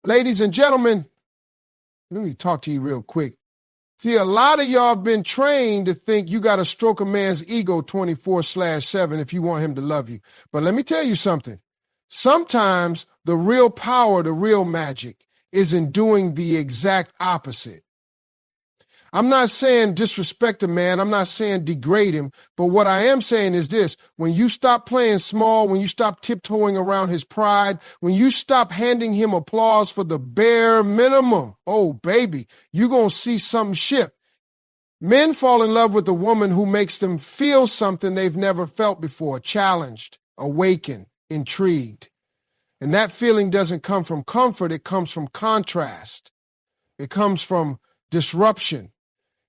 Ladies and gentlemen, let me talk to you real quick. See, a lot of y'all have been trained to think you got to stroke a man's ego 24/7 if you want him to love you. But let me tell you something. Sometimes the real power, the real magic is in doing the exact opposite. I'm not saying disrespect a man. I'm not saying degrade him. But what I am saying is this. When you stop playing small, when you stop tiptoeing around his pride, when you stop handing him applause for the bare minimum, oh, baby, you're going to see something shift. Men fall in love with a woman who makes them feel something they've never felt before, challenged, awakened, intrigued. And that feeling doesn't come from comfort. It comes from contrast. It comes from disruption.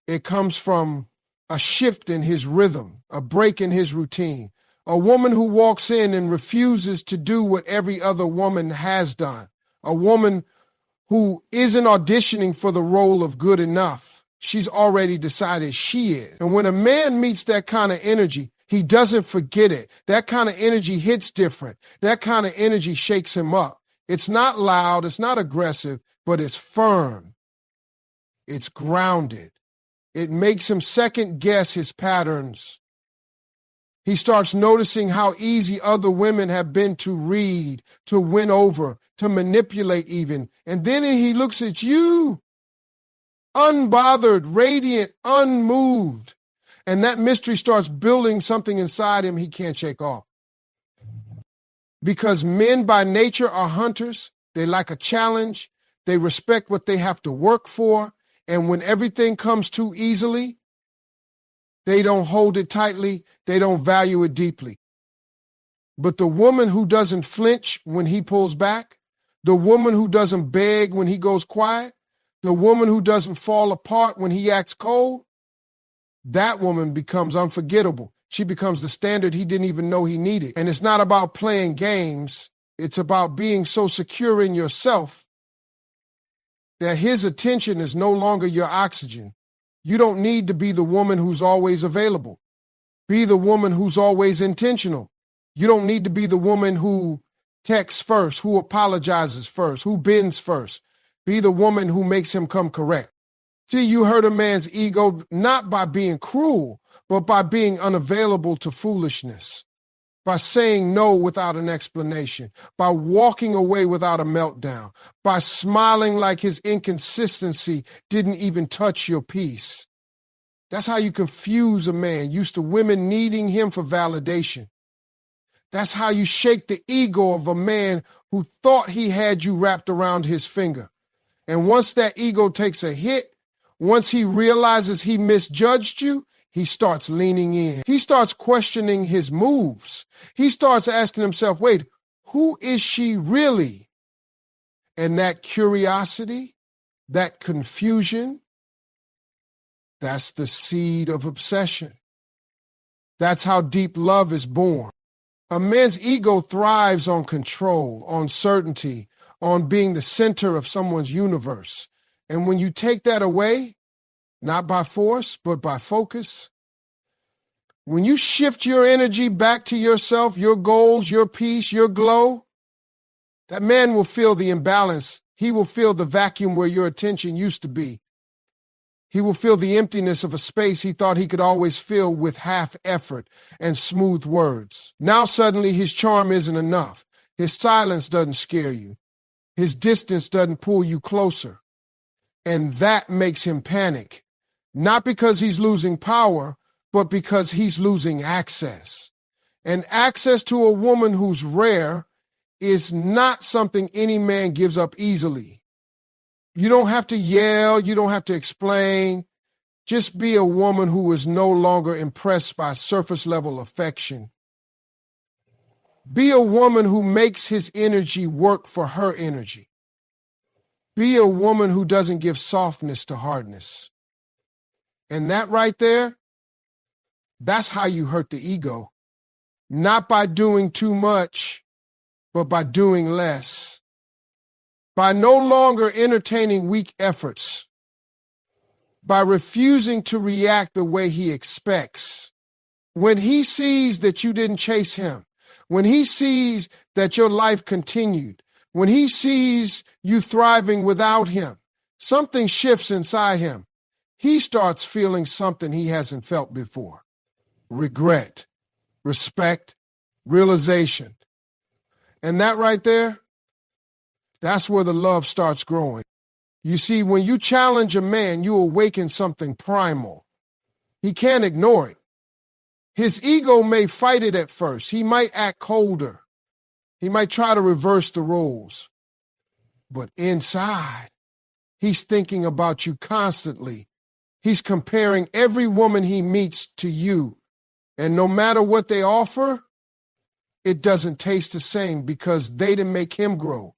It comes from a shift in his rhythm, a break in his routine. A woman who walks in and refuses to do what every other woman has done. A woman who isn't auditioning for the role of good enough. She's already decided she is. And when a man meets that kind of energy, he doesn't forget it. That kind of energy hits different. That kind of energy shakes him up. It's not loud, it's not aggressive, but it's firm. It's grounded. It makes him second guess his patterns. He starts noticing how easy other women have been to read, to win over, to manipulate even. And then he looks at you, unbothered, radiant, unmoved. And that mystery starts building something inside him he can't shake off. Because men by nature are hunters. They like a challenge. They respect what they have to work for. And when everything comes too easily, they don't hold it tightly. They don't value it deeply. But the woman who doesn't flinch when he pulls back, the woman who doesn't beg when he goes quiet, the woman who doesn't fall apart when he acts cold, that woman becomes unforgettable. She becomes the standard he didn't even know he needed. And it's not about playing games. It's about being so secure in yourself that his attention is no longer your oxygen. You don't need to be the woman who's always available. Be the woman who's always intentional. You don't need to be the woman who texts first, who apologizes first, who bends first. Be the woman who makes him come correct. See, you hurt a man's ego not by being cruel, but by being unavailable to foolishness, by saying no without an explanation, by walking away without a meltdown, by smiling like his inconsistency didn't even touch your peace. That's how you confuse a man used to women needing him for validation. That's how you shake the ego of a man who thought he had you wrapped around his finger. And once that ego takes a hit, once he realizes he misjudged you, he starts leaning in. He starts questioning his moves. He starts asking himself, wait, who is she really? And that curiosity, that confusion, that's the seed of obsession. That's how deep love is born. A man's ego thrives on control, on certainty, on being the center of someone's universe. And when you take that away, not by force, but by focus, when you shift your energy back to yourself, your goals, your peace, your glow, that man will feel the imbalance. He will feel the vacuum where your attention used to be. He will feel the emptiness of a space he thought he could always fill with half effort and smooth words. Now suddenly his charm isn't enough. His silence doesn't scare you. His distance doesn't pull you closer. And that makes him panic. Not because he's losing power, but because he's losing access. And access to a woman who's rare is not something any man gives up easily. You don't have to yell. You don't have to explain. Just be a woman who is no longer impressed by surface level affection. Be a woman who makes his energy work for her energy. Be a woman who doesn't give softness to hardness. And that right there, that's how you hurt the ego. Not by doing too much, but by doing less. By no longer entertaining weak efforts. By refusing to react the way he expects. When he sees that you didn't chase him, when he sees that your life continued, When he sees you thriving without him, something shifts inside him. He starts feeling something he hasn't felt before. Regret, respect, realization. And that right there, that's where the love starts growing. You see, when you challenge a man, you awaken something primal. He can't ignore it. His ego may fight it at first. He might act colder. He might try to reverse the roles. But inside, he's thinking about you constantly. He's comparing every woman he meets to you. And no matter what they offer, it doesn't taste the same because they didn't make him grow.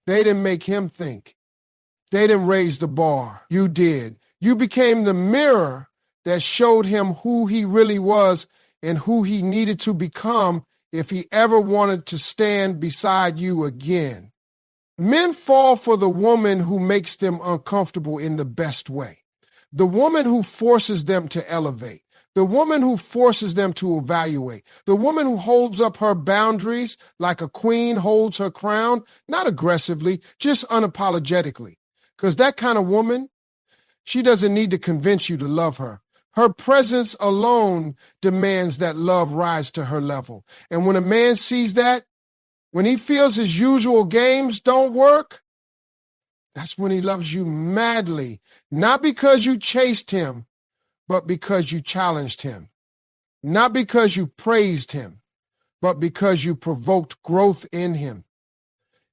They didn't make him think. They didn't raise the bar. You did. You became the mirror that showed him who he really was and who he needed to become if he ever wanted to stand beside you again. Men fall for the woman who makes them uncomfortable in the best way. The woman who forces them to elevate. The woman who forces them to evaluate. The woman who holds up her boundaries like a queen holds her crown, not aggressively, just unapologetically. Because that kind of woman, she doesn't need to convince you to love her. Her presence alone demands that love rise to her level. And when a man sees that, when he feels his usual games don't work, that's when he loves you madly, not because you chased him, but because you challenged him. Not because you praised him, but because you provoked growth in him.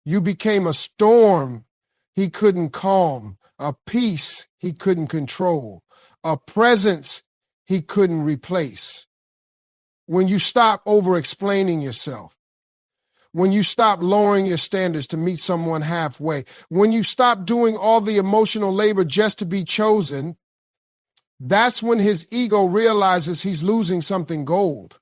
You became a storm he couldn't calm, a peace he couldn't control, a presence he couldn't replace. When you stop over-explaining yourself, when you stop lowering your standards to meet someone halfway, when you stop doing all the emotional labor just to be chosen, that's when his ego realizes he's losing something gold.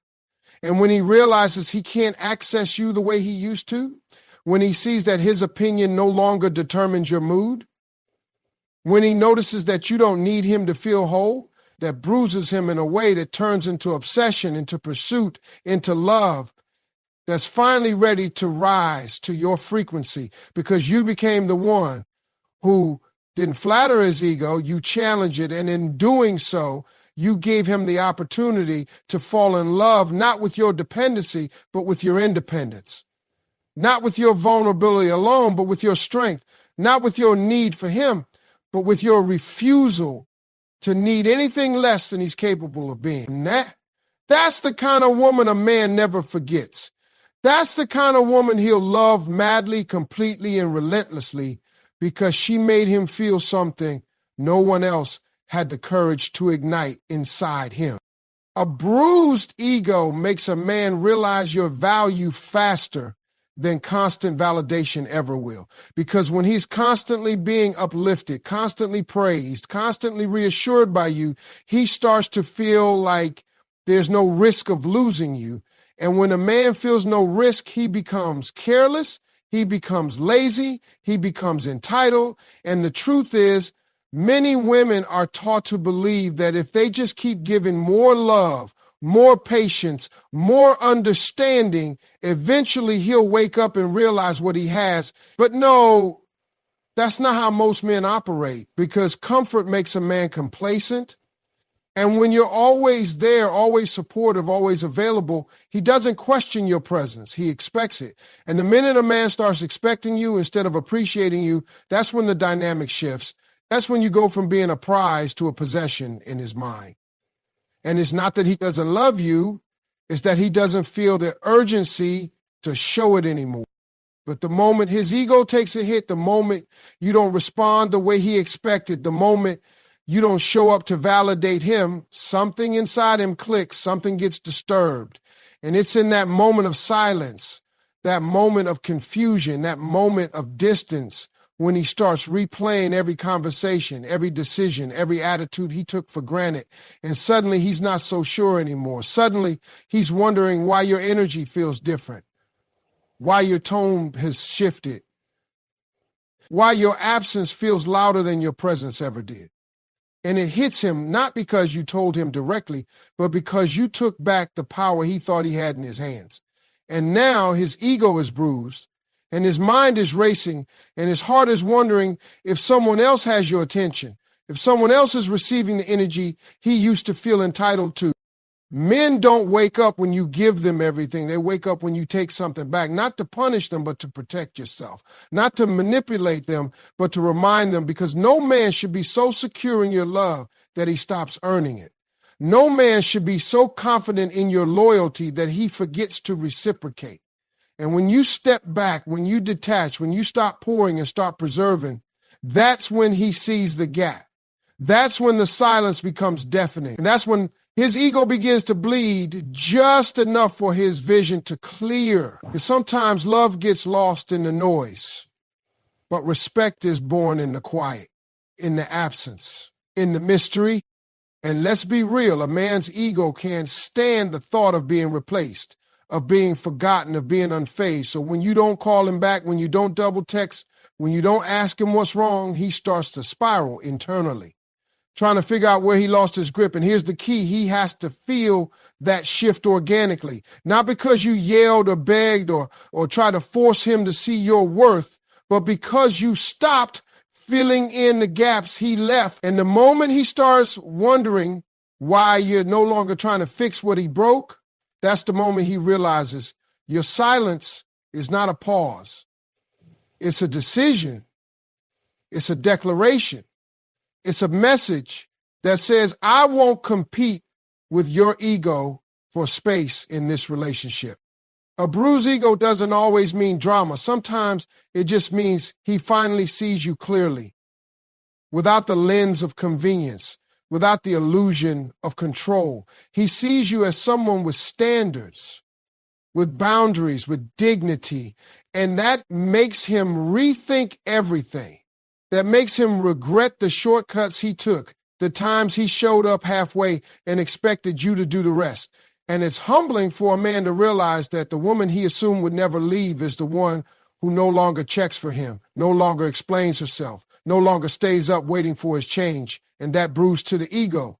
And when he realizes he can't access you the way he used to, when he sees that his opinion no longer determines your mood, when he notices that you don't need him to feel whole, that bruises him in a way that turns into obsession, into pursuit, into love, that's finally ready to rise to your frequency because you became the one who didn't flatter his ego, you challenged it, and in doing so, you gave him the opportunity to fall in love, not with your dependency, but with your independence. Not with your vulnerability alone, but with your strength. Not with your need for him, but with your refusal to need anything less than he's capable of being. And that's the kind of woman a man never forgets. That's the kind of woman he'll love madly, completely, and relentlessly because she made him feel something no one else had the courage to ignite inside him. A bruised ego makes a man realize your value faster than constant validation ever will. Because when he's constantly being uplifted, constantly praised, constantly reassured by you, he starts to feel like there's no risk of losing you. And when a man feels no risk, he becomes careless, he becomes lazy, he becomes entitled. And the truth is, many women are taught to believe that if they just keep giving more love, more patience, more understanding, eventually he'll wake up and realize what he has. But no, that's not how most men operate, because comfort makes a man complacent. And when you're always there, always supportive, always available, he doesn't question your presence. He expects it. And the minute a man starts expecting you instead of appreciating you, that's when the dynamic shifts. That's when you go from being a prize to a possession in his mind. And it's not that he doesn't love you, it's that he doesn't feel the urgency to show it anymore. But the moment his ego takes a hit, the moment you don't respond the way he expected, the moment you don't show up to validate him, something inside him clicks, something gets disturbed. And it's in that moment of silence, that moment of confusion, that moment of distance, when he starts replaying every conversation, every decision, every attitude he took for granted. And suddenly he's not so sure anymore. Suddenly he's wondering why your energy feels different, why your tone has shifted, why your absence feels louder than your presence ever did. And it hits him not because you told him directly, but because you took back the power he thought he had in his hands. And now his ego is bruised, and his mind is racing, and his heart is wondering if someone else has your attention, if someone else is receiving the energy he used to feel entitled to. Men don't wake up when you give them everything. They wake up when you take something back, not to punish them, but to protect yourself, not to manipulate them, but to remind them, because no man should be so secure in your love that he stops earning it. No man should be so confident in your loyalty that he forgets to reciprocate. And when you step back, when you detach, when you stop pouring and start preserving, that's when he sees the gap. That's when the silence becomes deafening. And that's when his ego begins to bleed just enough for his vision to clear. Because sometimes love gets lost in the noise, but respect is born in the quiet, in the absence, in the mystery. And let's be real, a man's ego can't stand the thought of being replaced, of being forgotten, of being unfazed. So when you don't call him back, when you don't double text, when you don't ask him what's wrong, he starts to spiral internally, trying to figure out where he lost his grip. And here's the key. He has to feel that shift organically, not because you yelled or begged or tried to force him to see your worth, but because you stopped filling in the gaps he left. And the moment he starts wondering why you're no longer trying to fix what he broke, that's the moment he realizes your silence is not a pause. It's a decision. It's a declaration. It's a message that says, I won't compete with your ego for space in this relationship. A bruised ego doesn't always mean drama. Sometimes it just means he finally sees you clearly, without the lens of convenience, without the illusion of control. He sees you as someone with standards, with boundaries, with dignity, and that makes him rethink everything. That makes him regret the shortcuts he took, the times he showed up halfway and expected you to do the rest. And it's humbling for a man to realize that the woman he assumed would never leave is the one who no longer checks for him, no longer explains herself, no longer stays up waiting for his change, and that bruise to the ego.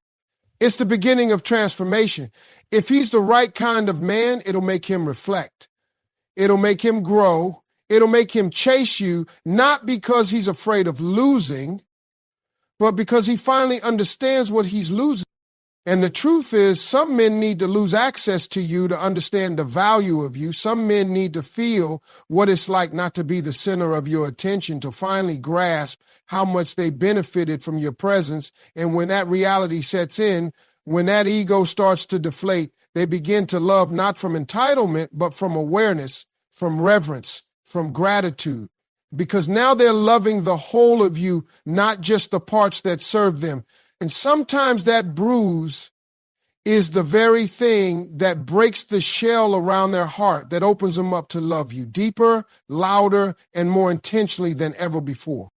It's the beginning of transformation. If he's the right kind of man, it'll make him reflect. It'll make him grow. It'll make him chase you, not because he's afraid of losing, but because he finally understands what he's losing. And the truth is, some men need to lose access to you to understand the value of you. Some men need to feel what it's like not to be the center of your attention, to finally grasp how much they benefited from your presence. And when that reality sets in, when that ego starts to deflate, they begin to love not from entitlement, but from awareness, from reverence, from gratitude. Because now they're loving the whole of you, not just the parts that serve them. And sometimes that bruise is the very thing that breaks the shell around their heart, that opens them up to love you deeper, louder, and more intentionally than ever before.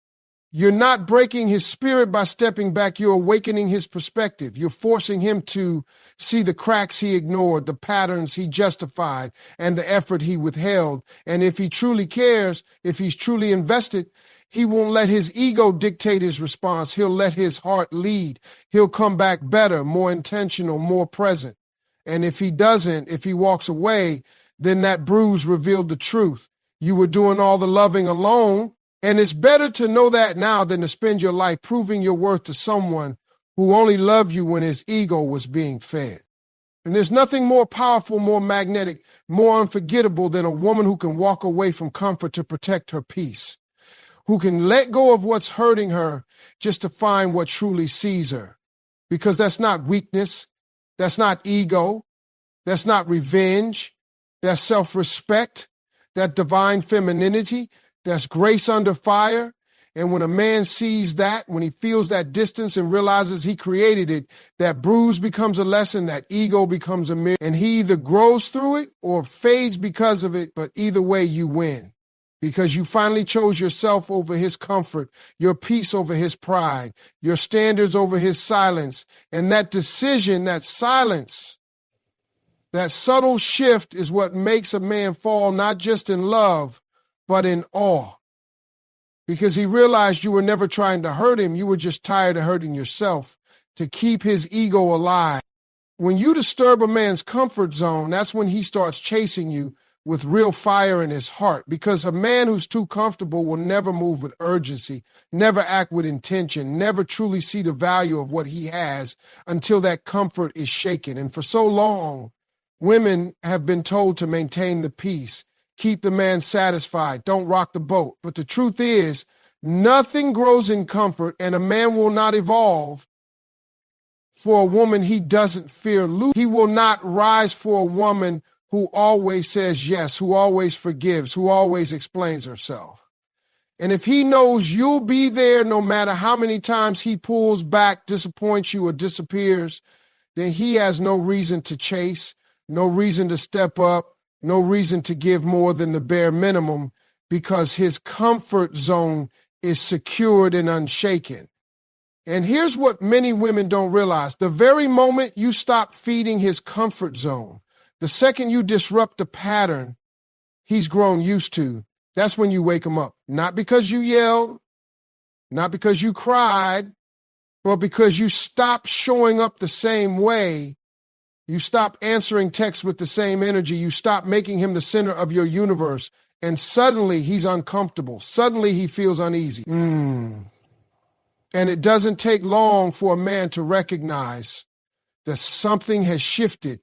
You're not breaking his spirit by stepping back. You're awakening his perspective. You're forcing him to see the cracks he ignored, the patterns he justified, and the effort he withheld. And if he truly cares, if he's truly invested, he won't let his ego dictate his response. He'll let his heart lead. He'll come back better, more intentional, more present. And if he doesn't, if he walks away, then that bruise revealed the truth. You were doing all the loving alone. And it's better to know that now than to spend your life proving your worth to someone who only loved you when his ego was being fed. And there's nothing more powerful, more magnetic, more unforgettable than a woman who can walk away from comfort to protect her peace, who can let go of what's hurting her just to find what truly sees her. Because that's not weakness, that's not ego, that's not revenge, that's self-respect, that divine femininity, that's grace under fire. And when a man sees that, when he feels that distance and realizes he created it, that bruise becomes a lesson, that ego becomes a mirror, and he either grows through it or fades because of it, but either way you win. Because you finally chose yourself over his comfort, your peace over his pride, your standards over his silence. And that decision, that silence, that subtle shift is what makes a man fall not just in love, but in awe. Because he realized you were never trying to hurt him. You were just tired of hurting yourself to keep his ego alive. When you disturb a man's comfort zone, that's when he starts chasing you with real fire in his heart, because a man who's too comfortable will never move with urgency, never act with intention, never truly see the value of what he has until that comfort is shaken. And for so long, women have been told to maintain the peace, keep the man satisfied, don't rock the boat. But the truth is, nothing grows in comfort, and a man will not evolve for a woman he doesn't fear losing. He will not rise for a woman who always says yes, who always forgives, who always explains herself. And if he knows you'll be there no matter how many times he pulls back, disappoints you, or disappears, then he has no reason to chase, no reason to step up, no reason to give more than the bare minimum, because his comfort zone is secured and unshaken. And here's what many women don't realize. The very moment you stop feeding his comfort zone, the second you disrupt the pattern he's grown used to, that's when you wake him up. Not because you yelled, not because you cried, but because you stop showing up the same way. You stop answering texts with the same energy. You stop making him the center of your universe. And suddenly he's uncomfortable. Suddenly he feels uneasy. And it doesn't take long for a man to recognize that something has shifted.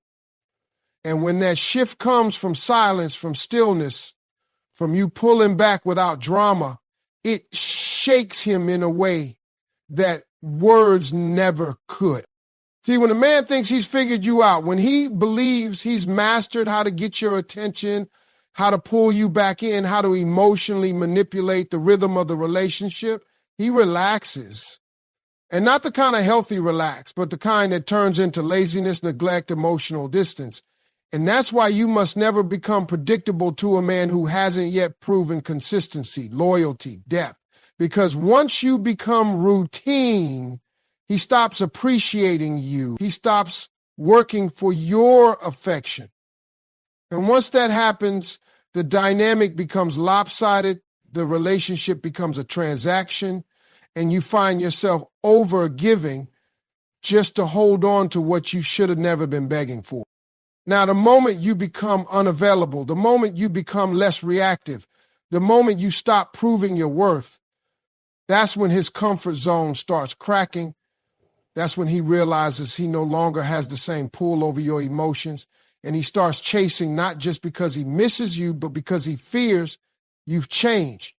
And when that shift comes from silence, from stillness, from you pulling back without drama, it shakes him in a way that words never could. See, when a man thinks he's figured you out, when he believes he's mastered how to get your attention, how to pull you back in, how to emotionally manipulate the rhythm of the relationship, he relaxes. And not the kind of healthy relax, but the kind that turns into laziness, neglect, emotional distance. And that's why you must never become predictable to a man who hasn't yet proven consistency, loyalty, depth. Because once you become routine, he stops appreciating you. He stops working for your affection. And once that happens, the dynamic becomes lopsided, the relationship becomes a transaction, and you find yourself over-giving just to hold on to what you should have never been begging for. Now, the moment you become unavailable, the moment you become less reactive, the moment you stop proving your worth, that's when his comfort zone starts cracking. That's when he realizes he no longer has the same pull over your emotions, and he starts chasing not just because he misses you, but because he fears you've changed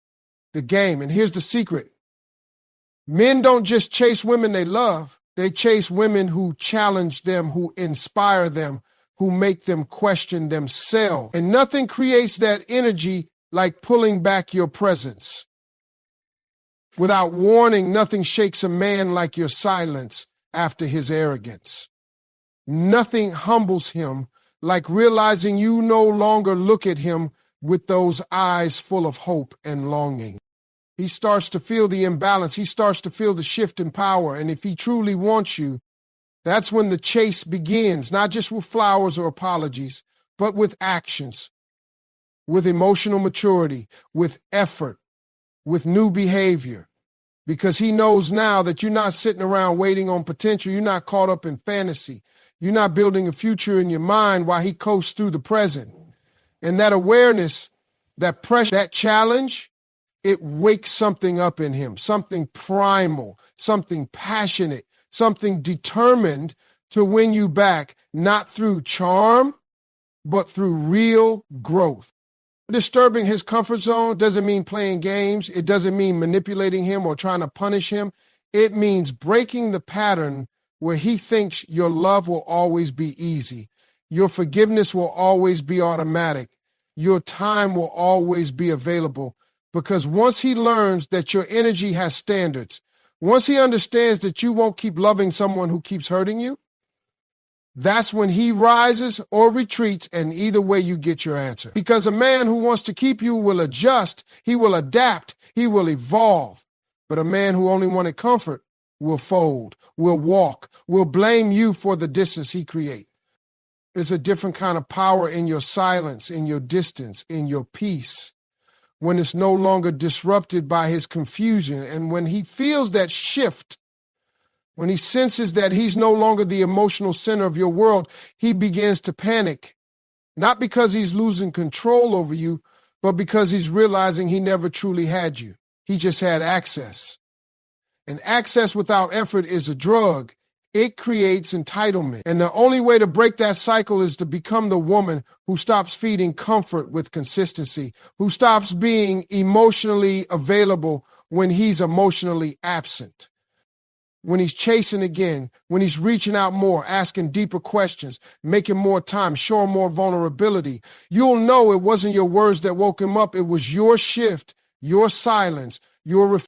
the game. And here's the secret. Men don't just chase women they love. They chase women who challenge them, who inspire them, who make them question themselves. And nothing creates that energy like pulling back your presence. Without warning, nothing shakes a man like your silence after his arrogance. Nothing humbles him like realizing you no longer look at him with those eyes full of hope and longing. He starts to feel the imbalance. He starts to feel the shift in power. And if he truly wants you, that's when the chase begins, not just with flowers or apologies, but with actions, with emotional maturity, with effort, with new behavior. Because he knows now that you're not sitting around waiting on potential. You're not caught up in fantasy. You're not building a future in your mind while he coasts through the present. And that awareness, that pressure, that challenge, it wakes something up in him, something primal, something passionate, something determined to win you back, not through charm, but through real growth. Disturbing his comfort zone doesn't mean playing games. It doesn't mean manipulating him or trying to punish him. It means breaking the pattern where he thinks your love will always be easy. Your forgiveness will always be automatic. Your time will always be available. Because once he learns that your energy has standards, once he understands that you won't keep loving someone who keeps hurting you, that's when he rises or retreats, and either way you get your answer. Because a man who wants to keep you will adjust, he will adapt, he will evolve. But a man who only wanted comfort will fold, will walk, will blame you for the distance he creates. There's a different kind of power in your silence, in your distance, in your peace, when it's no longer disrupted by his confusion. And when he feels that shift, when he senses that he's no longer the emotional center of your world, he begins to panic. Not because he's losing control over you, but because he's realizing he never truly had you. He just had access. And access without effort is a drug. It creates entitlement. And the only way to break that cycle is to become the woman who stops feeding comfort with consistency, who stops being emotionally available when he's emotionally absent, when he's chasing again, when he's reaching out more, asking deeper questions, making more time, showing more vulnerability. You'll know it wasn't your words that woke him up. It was your shift, your silence, your